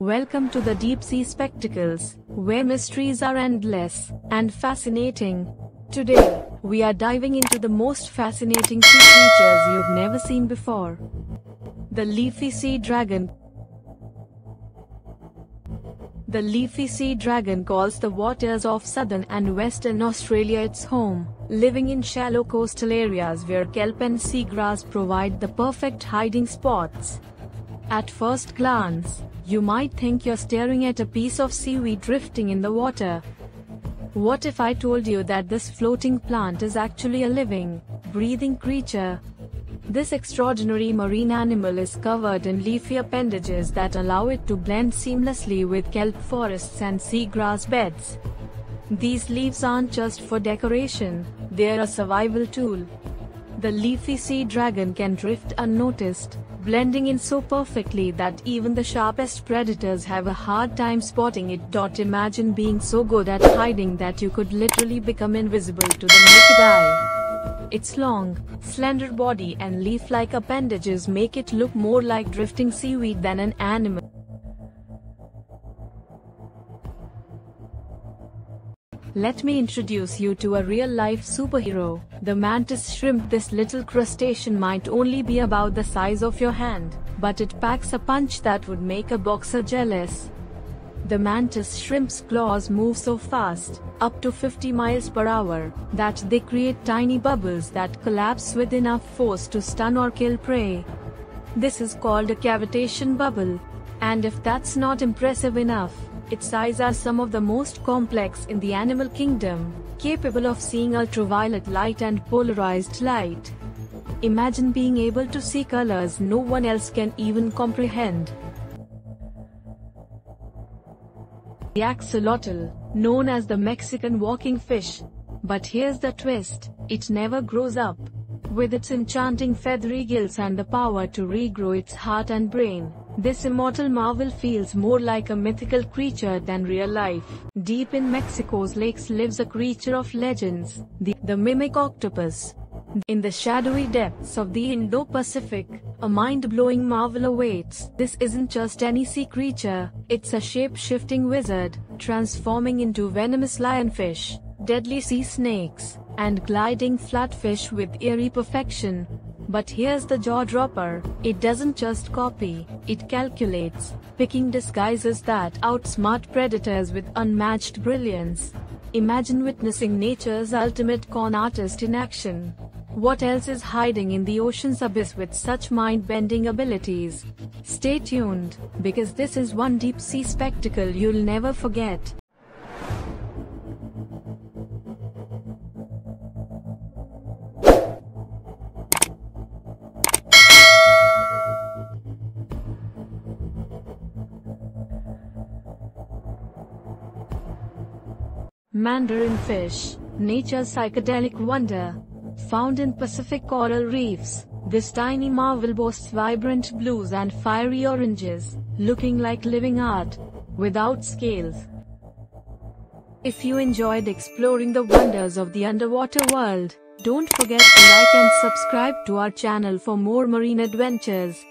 Welcome to the Deep Sea Spectacles, where mysteries are endless and fascinating. Today, we are diving into the most fascinating sea creatures you've never seen before. The leafy sea dragon. The leafy sea dragon calls the waters of southern and western Australia its home, living in shallow coastal areas where kelp and seagrass provide the perfect hiding spots. At first glance, you might think you're staring at a piece of seaweed drifting in the water. What if I told you that this floating plant is actually a living, breathing creature? This extraordinary marine animal is covered in leafy appendages that allow it to blend seamlessly with kelp forests and seagrass beds. These leaves aren't just for decoration, they're a survival tool. The leafy sea dragon can drift unnoticed, blending in so perfectly that even the sharpest predators have a hard time spotting it. Imagine being so good at hiding that you could literally become invisible to the naked eye. Its long, slender body and leaf-like appendages make it look more like drifting seaweed than an animal. Let me introduce you to a real-life superhero, the mantis shrimp. This little crustacean might only be about the size of your hand, but it packs a punch that would make a boxer jealous. The mantis shrimp's claws move so fast, up to 50 miles per hour, that they create tiny bubbles that collapse with enough force to stun or kill prey. This is called a cavitation bubble. And if that's not impressive enough, its eyes are some of the most complex in the animal kingdom, capable of seeing ultraviolet light and polarized light. Imagine being able to see colors no one else can even comprehend. The axolotl, known as the Mexican walking fish. But here's the twist, it never grows up. With its enchanting feathery gills and the power to regrow its heart and brain, this immortal marvel feels more like a mythical creature than real life. Deep in Mexico's lakes lives a creature of legends, the mimic octopus. In the shadowy depths of the Indo-Pacific, a mind-blowing marvel awaits. This isn't just any sea creature, it's a shape-shifting wizard, transforming into venomous lionfish, deadly sea snakes, and gliding flatfish with eerie perfection. But here's the jaw-dropper, it doesn't just copy, it calculates, picking disguises that outsmart predators with unmatched brilliance. Imagine witnessing nature's ultimate con artist in action. What else is hiding in the ocean's abyss with such mind-bending abilities? Stay tuned, because this is one deep sea spectacle you'll never forget. Mandarin fish, nature's psychedelic wonder. Found in Pacific coral reefs, this tiny marvel boasts vibrant blues and fiery oranges, looking like living art, without scales. If you enjoyed exploring the wonders of the underwater world, don't forget to like and subscribe to our channel for more marine adventures.